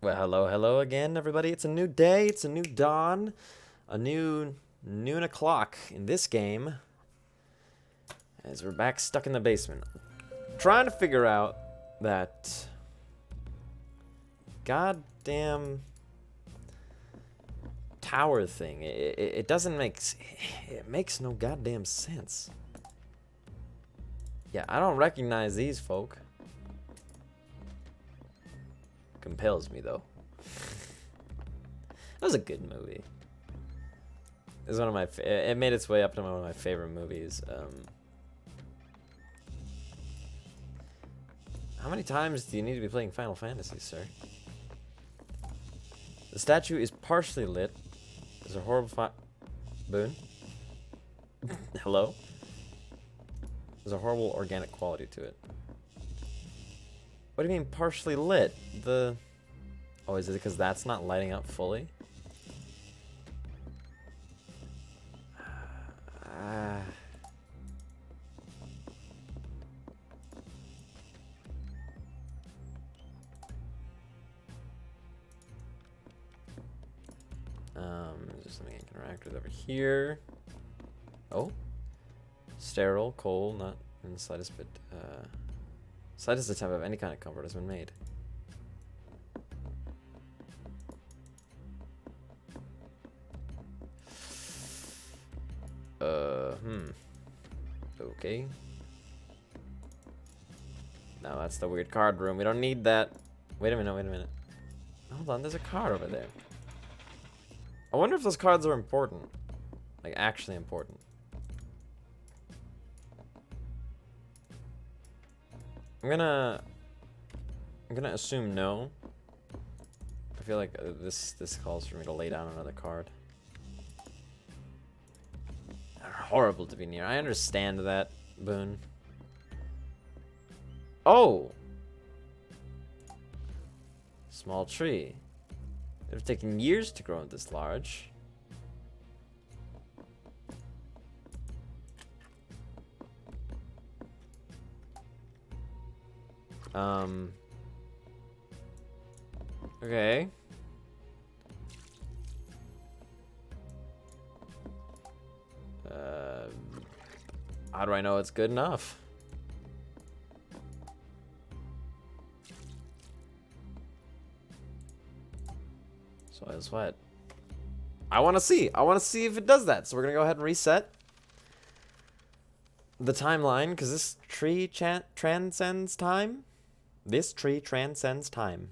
Well, hello again, everybody. It's a new day, it's a new dawn, a new noon o'clock in this game. As we're back stuck in the basement. Trying to figure out that goddamn tower thing. It doesn't make... It makes no goddamn sense. Yeah, I don't recognize these folk. Compels me, though. That was a good movie. It was one of my... It made its way up to one of my favorite movies. How many times do you need to be playing Final Fantasy, sir? The statue is partially lit. There's a horrible Boone? Hello? There's a horrible organic quality to it. What do you mean partially lit? Oh, is it because that's not lighting up fully? There's something I can interact with over here. Oh. Sterile, coal, not in the slightest bit, slightest attempt of any kind of comfort has been made. Okay. Now that's the weird card room. We don't need that. Wait a minute. Hold on, there's a card over there. I wonder if those cards are important. Like, actually important. I'm gonna assume no. I feel like this calls for me to lay down another card. They're horrible to be near. I understand that, Boone. Oh! Small tree. It would have taken years to grow this large. Okay. How do I know it's good enough? So I sweat. I want to see if it does that. So we're gonna go ahead and reset the timeline because this tree transcends time. This tree transcends time.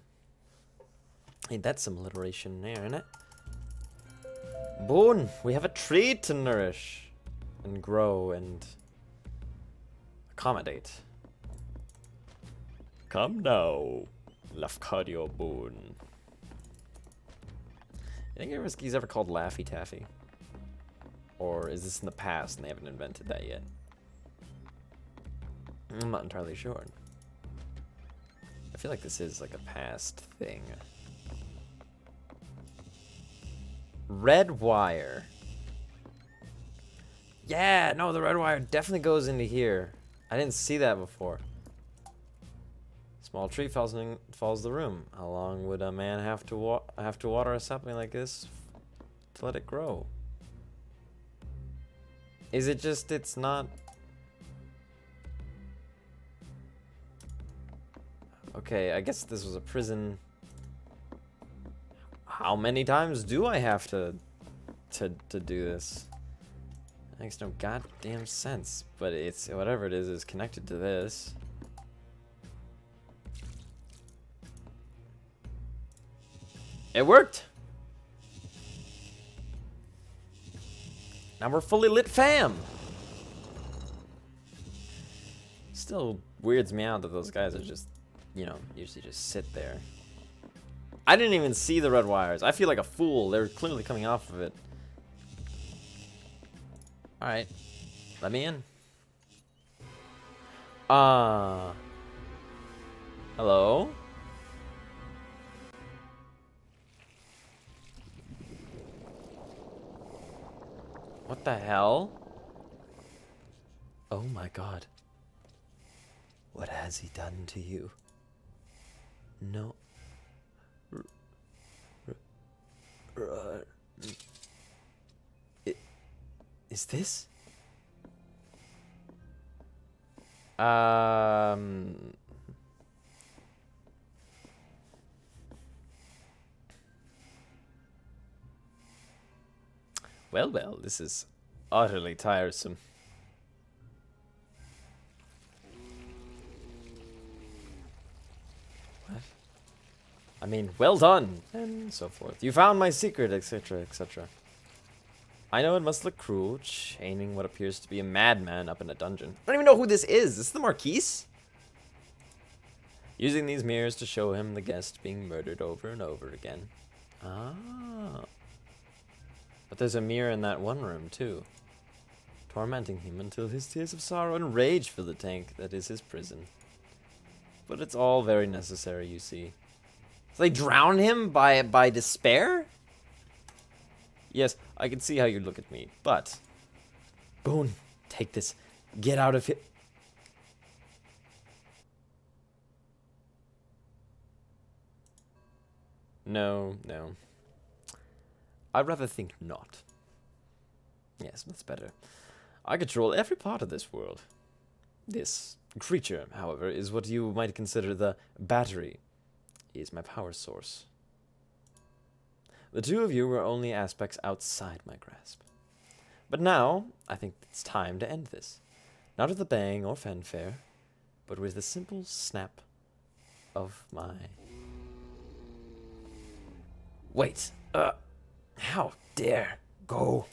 Ain't that some alliteration there, isn't it? Boone, we have a tree to nourish and grow and accommodate. Come now, Lafcadio Boone. You think he's ever called Laffy Taffy? Or is this in the past and they haven't invented that yet? I'm not entirely sure. I feel like this is like a past thing. Red wire. Yeah, no, the red wire definitely goes into here. I didn't see that before. Small tree falls the room. How long would a man have to water a sapling like this to let it grow? Is it just it's not? Okay, I guess this was a prison. How many times do I have to do this? It makes no goddamn sense. But it's whatever it is connected to this. It worked. Now we're fully lit fam. Still weirds me out that those guys are just, you know, usually just sit there. I didn't even see the red wires. I feel like a fool. They're clearly coming off of it. Alright. Let me in. Hello? What the hell? Oh my god. What has he done to you? No. is this? Well, well, this is utterly tiresome. What? I mean, well done, and so forth. You found my secret, etc., etc. I know it must look cruel, chaining what appears to be a madman up in a dungeon. I don't even know who this is. Is this the Marquise? Using these mirrors to show him the guest being murdered over and over again. Ah. But there's a mirror in that one room, too. Tormenting him until his tears of sorrow and rage fill the tank that is his prison. But it's all very necessary, you see. So they drown him by despair? Yes, I can see how you look at me, but... Boone, take this. Get out of here. No, no. I'd rather think not. Yes, that's better. I control every part of this world. This creature, however, is what you might consider the battery. He is my power source. The two of you were only aspects outside my grasp. But now, I think it's time to end this. Not with a bang or fanfare, but with a simple snap of my... Wait, how dare go?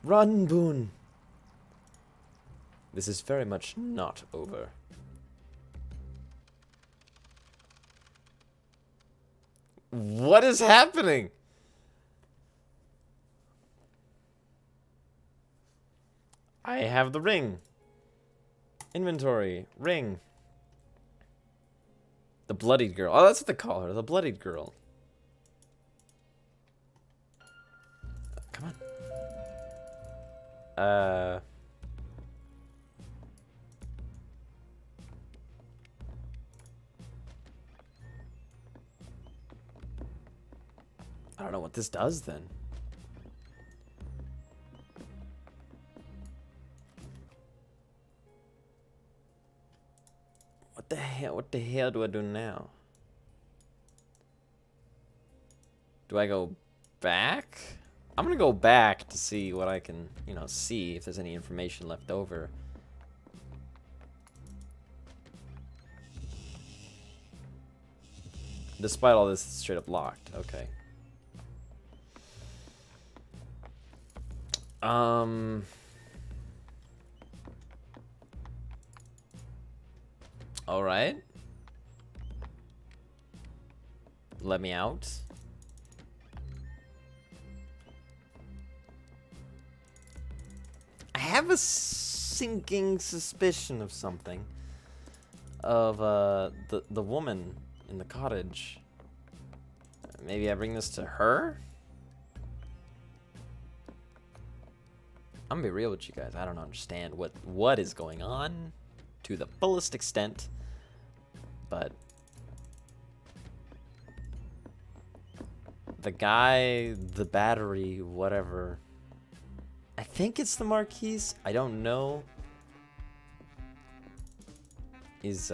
Run, Boone! This is very much not over. What is happening? I have the ring. Inventory. Ring. The bloodied girl. Oh, that's what they call her. The bloodied girl. Come on. I don't know what this does then. What the hell do I do now? Do I go back? I'm gonna go back to see what I can, you know, see if there's any information left over. Despite all this, it's straight up locked. Okay. All right. Let me out. I have a sinking suspicion of something. Of the woman in the cottage. Maybe I bring this to her? I'm gonna be real with you guys. I don't understand what is going on to the fullest extent. But the guy, the battery, whatever. I think it's the Marquise. I don't know. Is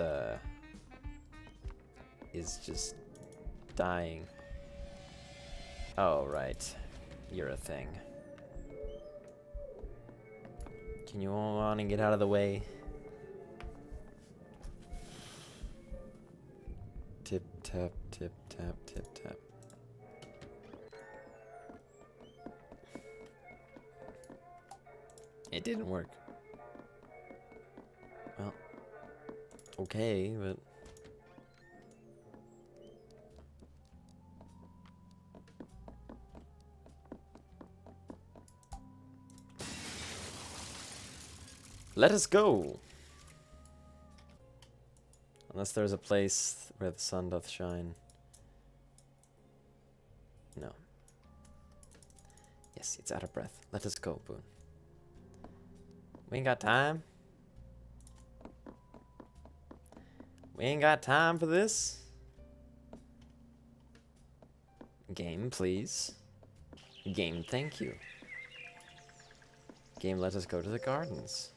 just dying. Oh, right. You're a thing. Can you all on and get out of the way? Tip, tap, tip, tap, tip, tap. It didn't work. Well, okay, but... Let us go! Unless there's a place where the sun doth shine. No. Yes, it's out of breath. Let us go, Boone. We ain't got time. We ain't got time for this. Game, please. Game, thank you. Game, let us go to the gardens.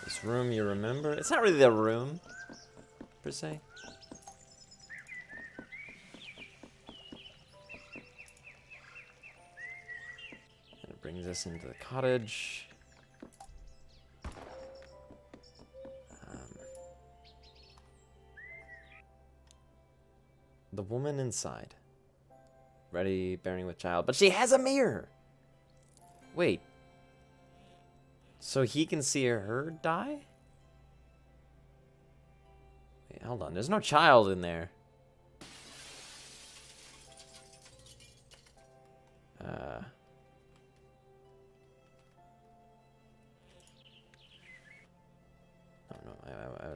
This room you remember? It's not really the room, per se. And it brings us into the cottage. The woman inside. Ready, bearing with child. But she has a mirror! Wait. So he can see her die? Wait, hold on. There's no child in there.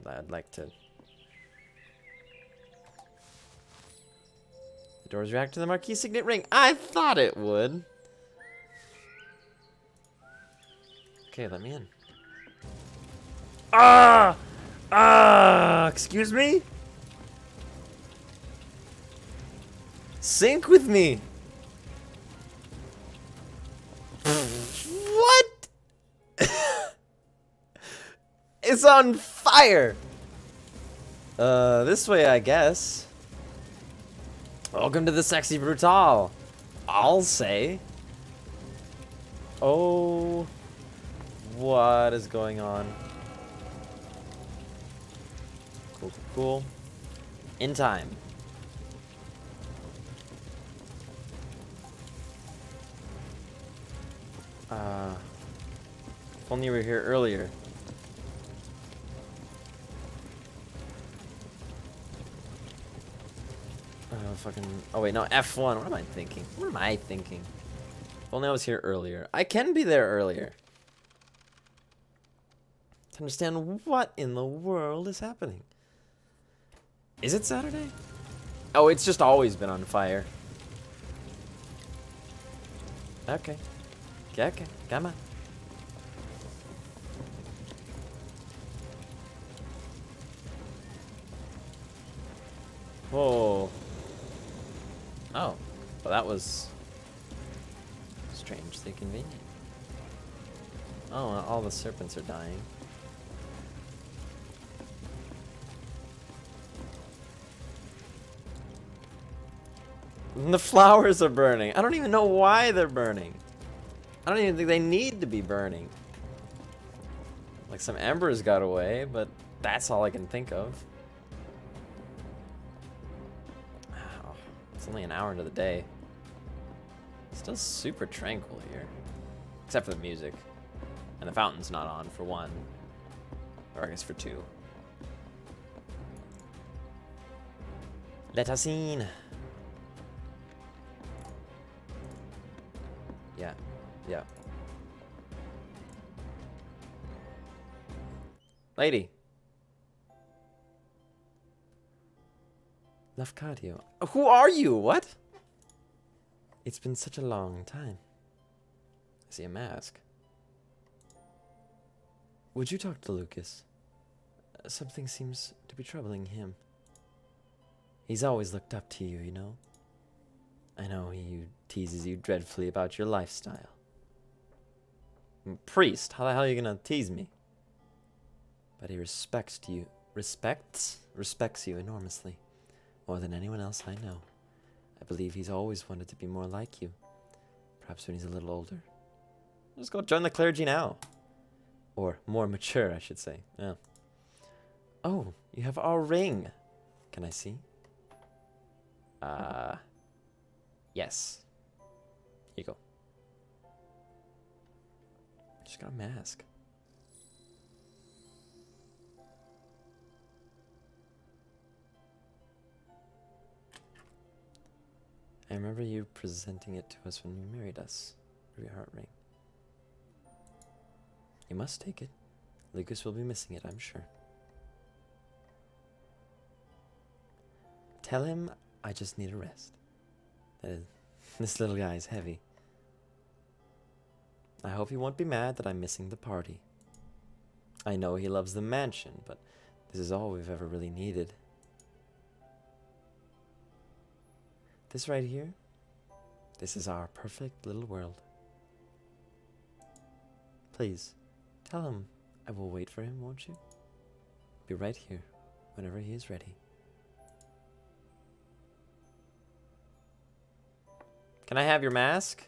I'd like to... The doors react to the marquee signet ring. I thought it would. Okay, let me in. Excuse me? Sync with me. What? It's on fire. This way, I guess. Welcome to the sexy Brutale. I'll say. Oh, what is going on? Cool, cool, cool. In time. If only you were here earlier. Fucking... Oh, wait, no, F1. What am I thinking? What am I thinking? If only I was here earlier. I can be there earlier. To understand what in the world is happening. Is it Saturday? Oh, it's just always been on fire. Okay. Okay, come on. Whoa. Oh, well that was strangely convenient. Oh, all the serpents are dying. And the flowers are burning. I don't even know why they're burning. I don't even think they need to be burning. Like some embers got away, but that's all I can think of. It's only an hour into the day. Still super tranquil here. Except for the music. And the fountain's not on, for one. Or I guess for two. Let us in. Yeah. Yeah. Lady. Lafcadio. Who are you? What? It's been such a long time. I see a mask. Would you talk to Lucas? Something seems to be troubling him. He's always looked up to you, you know? I know he teases you dreadfully about your lifestyle. Priest, how the hell are you gonna tease me? But he respects you enormously. More than anyone else I know. I believe he's always wanted to be more like you. Perhaps when he's a little older. Let's go join the clergy now. Or more mature, I should say. Yeah. Oh, you have our ring. Can I see? Yes. Here you go. Just got a mask. I remember you presenting it to us when you married us. For your heart ring. You must take it. Lucas will be missing it, I'm sure. Tell him I just need a rest. This little guy is heavy. I hope he won't be mad that I'm missing the party. I know he loves the mansion, but this is all we've ever really needed. This right here, this is our perfect little world. Please, tell him I will wait for him, won't you? Be right here, whenever he is ready. Can I have your mask?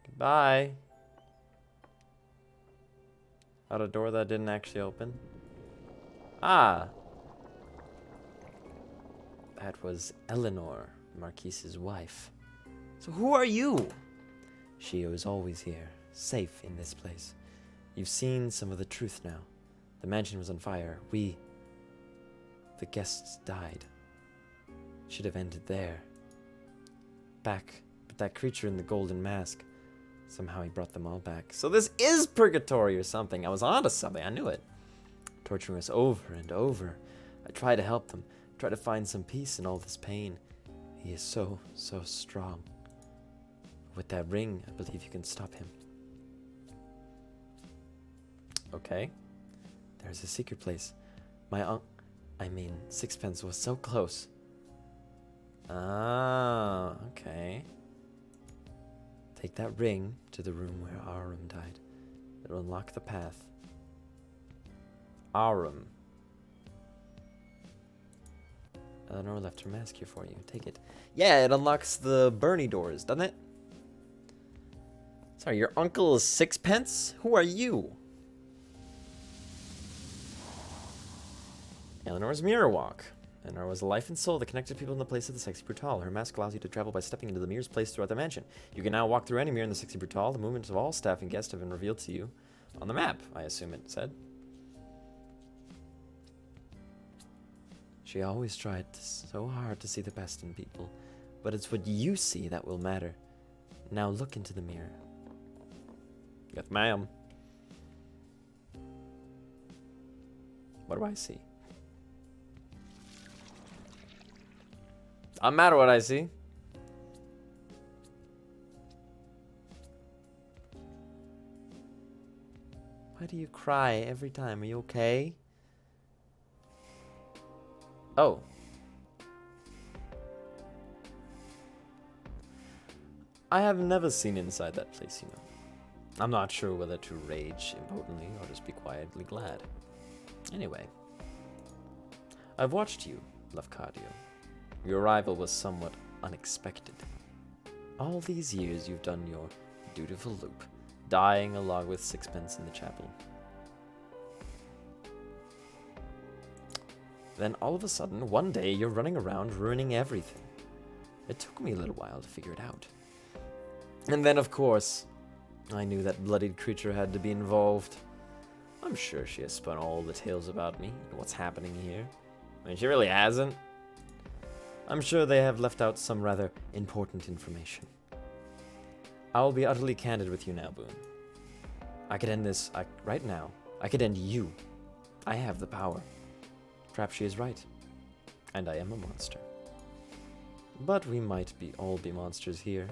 Goodbye. Out a door that didn't actually open. Ah. That was Eleanor, Marquise's wife. So who are you? She was always here, safe in this place. You've seen some of the truth now. The mansion was on fire. The guests died. Should have ended there. But that creature in the golden mask, somehow he brought them all back. So this is purgatory or something. I was onto something. I knew it. Torturing us over and over. I try to help them. Try to find some peace in all this pain. He is so, so strong. With that ring, I believe you can stop him. Okay. There's a secret place. Sixpence was so close. Ah, okay. Take that ring to the room where Arum died. It'll unlock the path. Arum. Eleanor left her mask here for you. Take it. Yeah, it unlocks the Bernie doors, doesn't it? Sorry, your uncle is Sixpence? Who are you? Eleanor's Mirror Walk. Eleanor was the life and soul that connected people in the place of the Sexy Brutale. Her mask allows you to travel by stepping into the mirrors placed throughout the mansion. You can now walk through any mirror in the Sexy Brutale. The movements of all staff and guests have been revealed to you on the map, I assume it said. She always tried so hard to see the best in people, but it's what you see that will matter. Now look into the mirror. Yes, ma'am. What do I see? Doesn't matter what I see. Why do you cry every time? Are you okay? Oh. I have never seen inside that place, you know. I'm not sure whether to rage impotently or just be quietly glad. Anyway. I've watched you, Lafcadio. Your arrival was somewhat unexpected. All these years you've done your dutiful loop, dying along with Sixpence in the chapel. Then all of a sudden, one day, you're running around ruining everything. It took me a little while to figure it out. And then, of course, I knew that bloodied creature had to be involved. I'm sure she has spun all the tales about me and what's happening here. I mean, she really hasn't. I'm sure they have left out some rather important information. I'll be utterly candid with you now, Boone. I could end this right now. I could end you. I have the power. Perhaps she is right, and I am a monster. But we might all be monsters here.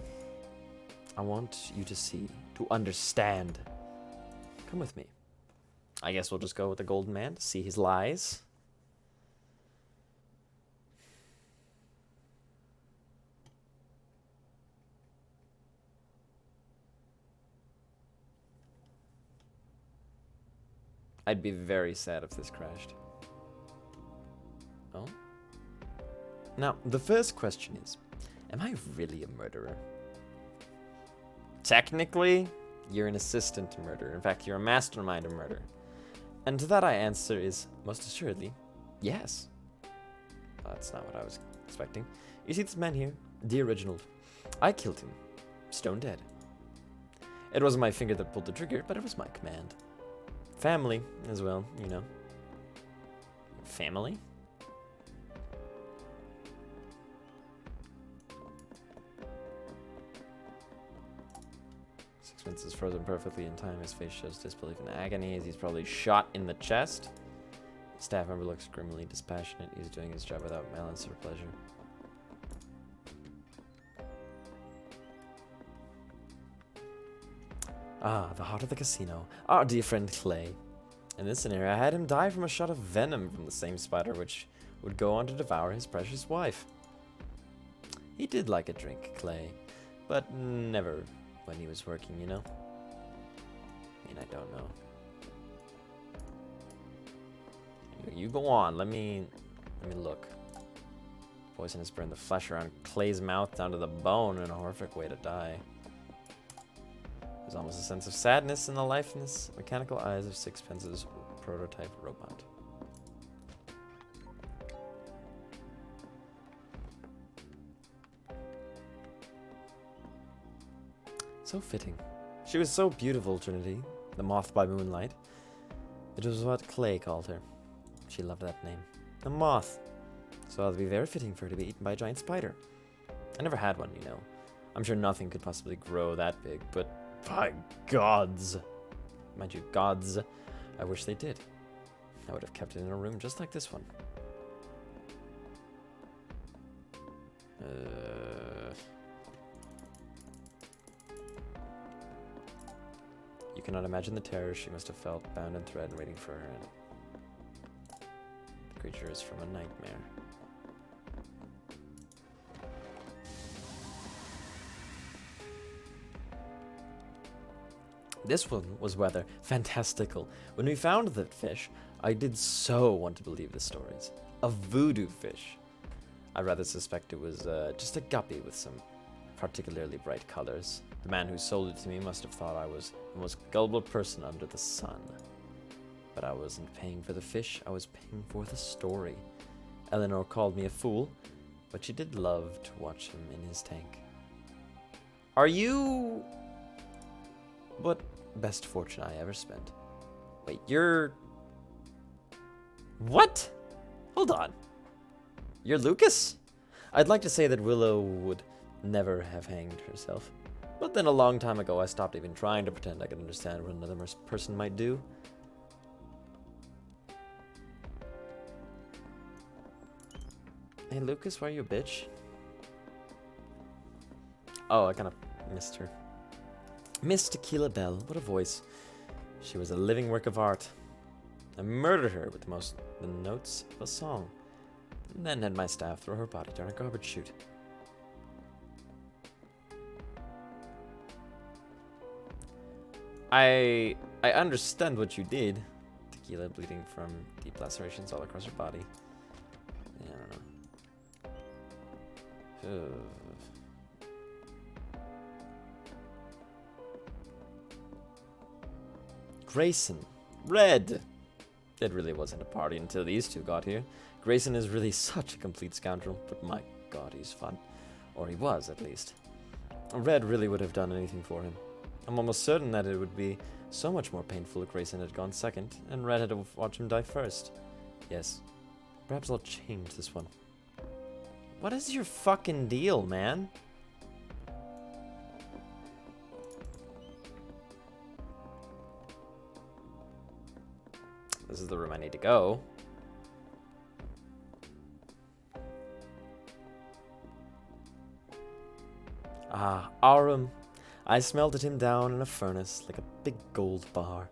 I want you to see, to understand. Come with me. I guess we'll just go with the Golden Man to see his lies. I'd be very sad if this crashed. Oh? Now, the first question is, am I really a murderer? Technically, you're an assistant to murder. In fact, you're a mastermind of murder. And to that I answer is, most assuredly, yes. That's not what I was expecting. You see this man here? The original. I killed him. Stone dead. It wasn't my finger that pulled the trigger, but it was my command. Family, as well, you know. Family? Sixpence is frozen perfectly in time. His face shows disbelief and agony as he's probably shot in the chest. Staff member looks grimly dispassionate. He's doing his job without malice or pleasure. Ah, the heart of the casino. Our dear friend Clay. In this scenario, I had him die from a shot of venom from the same spider which would go on to devour his precious wife. He did like a drink, Clay, but never when he was working, you know? I mean, I don't know. You go on, let me look. Poison has burned the flesh around Clay's mouth down to the bone in a horrific way to die. There's almost a sense of sadness in the lifeless, mechanical eyes of Sixpence's prototype robot. So fitting. She was so beautiful, Trinity, the moth by moonlight. It was what Clay called her. She loved that name. The moth. So it would be very fitting for her to be eaten by a giant spider. I never had one, you know. I'm sure nothing could possibly grow that big, but by gods. Mind you, gods. I wish they did. I would have kept it in a room just like this one. You cannot imagine the terror she must have felt, bound in thread and waiting for her end. The creature is from a nightmare. This one was rather fantastical. When we found the fish, I did so want to believe the stories. A voodoo fish. I rather suspect it was just a guppy with some particularly bright colors. The man who sold it to me must have thought I was the most gullible person under the sun. But I wasn't paying for the fish, I was paying for the story. Eleanor called me a fool, but she did love to watch him in his tank. Are you... What best fortune I ever spent. Wait, you're... What? Hold on. You're Lucas? I'd like to say that Willow would never have hanged herself. But then a long time ago I stopped even trying to pretend I could understand what another person might do. Hey Lucas, why are you a bitch? Oh, I kind of missed her. Miss Tequila Bell, what a voice. She was a living work of art. I murdered her with the notes of a song, and then had my staff throw her body down a garbage chute. I understand what you did. Tequila bleeding from deep lacerations all across her body. Yeah, I don't know. Ugh. Grayson. Red. It really wasn't a party until these two got here. Grayson is really such a complete scoundrel, but my god, he's fun. Or he was, at least. Red really would have done anything for him. I'm almost certain that it would be so much more painful if Grayson had gone second, and Red had to watch him die first. Yes. Perhaps I'll change this one. What is your fucking deal, man? This is the room I need to go. Ah, Arum. I smelted him down in a furnace like a big gold bar.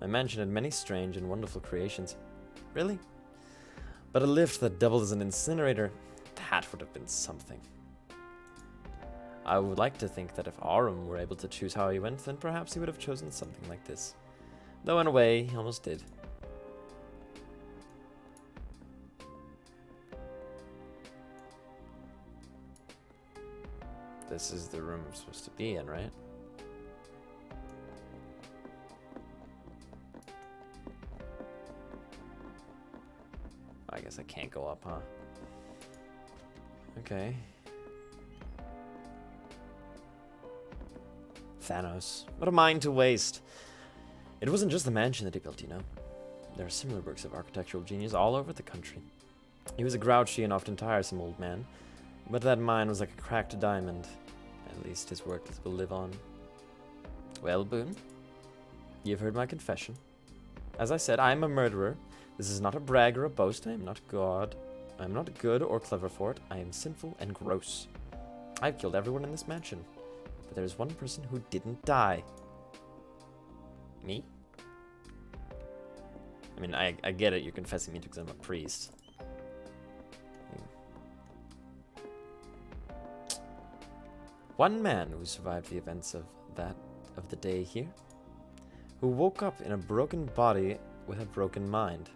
My mansion had many strange and wonderful creations. Really? But a lift that doubled as an incinerator, that would have been something. I would like to think that if Arum were able to choose how he went, then perhaps he would have chosen something like this. Though in a way, he almost did. This is the room I'm supposed to be in, right? I guess I can't go up, huh? Okay. Thanos. What a mind to waste. It wasn't just the mansion that he built, you know. There are similar works of architectural genius all over the country. He was a grouchy and often tiresome old man, but that mine was like a cracked diamond. At least his work will live on. Well, Boone, you've heard my confession. As I said, I'm a murderer, This is not a brag or a boast. I am not God. I am not good or clever for it. I am sinful and gross. I've killed everyone in this mansion. But there is one person who didn't die. Me? I mean, I get it. You're confessing me because I'm a priest. One man who survived the events of the day here, who woke up in a broken body with a broken mind.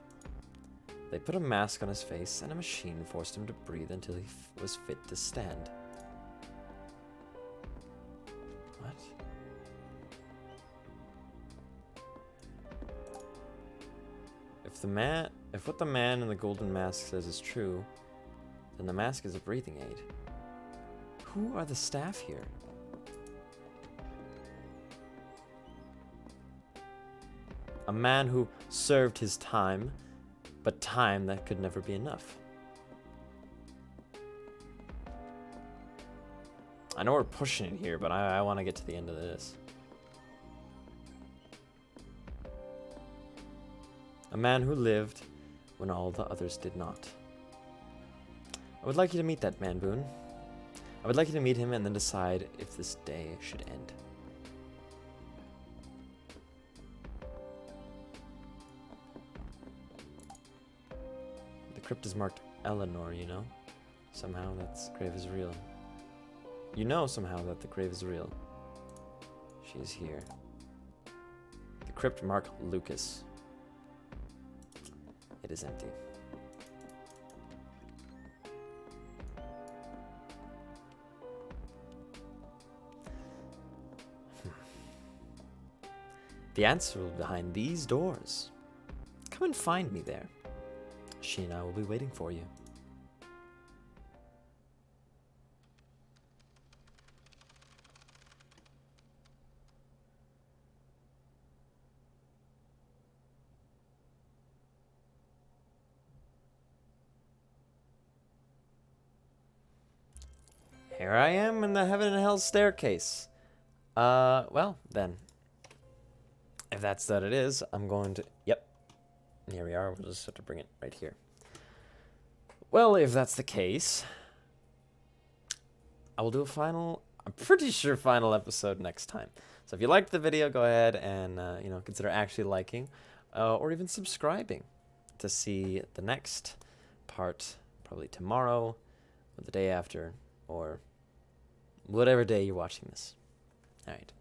They put a mask on his face, and a machine forced him to breathe until he was fit to stand. What? If what the man in the golden mask says is true, then the mask is a breathing aid. Who are the staff here? A man who served his time, but time that could never be enough. I know we're pushing it here, but I want to get to the end of this. A man who lived when all the others did not. I would like you to meet that man, Boone. I would like you to meet him and then decide if this day should end. The crypt is marked Eleanor, you know? Somehow that grave is real. You know somehow that the grave is real. She is here. The crypt marked Lucas. It is empty. The answer will be behind these doors. Come and find me there. She and I will be waiting for you. Here I am in the heaven and hell staircase. Well, then. If that's what it is, I'm going to... Yep. Here we are. We'll just have to bring it right here. Well, if that's the case, I will do a final... I'm pretty sure final episode next time. So if you liked the video, go ahead and, consider actually liking or even subscribing to see the next part, probably tomorrow or the day after or whatever day you're watching this. All right.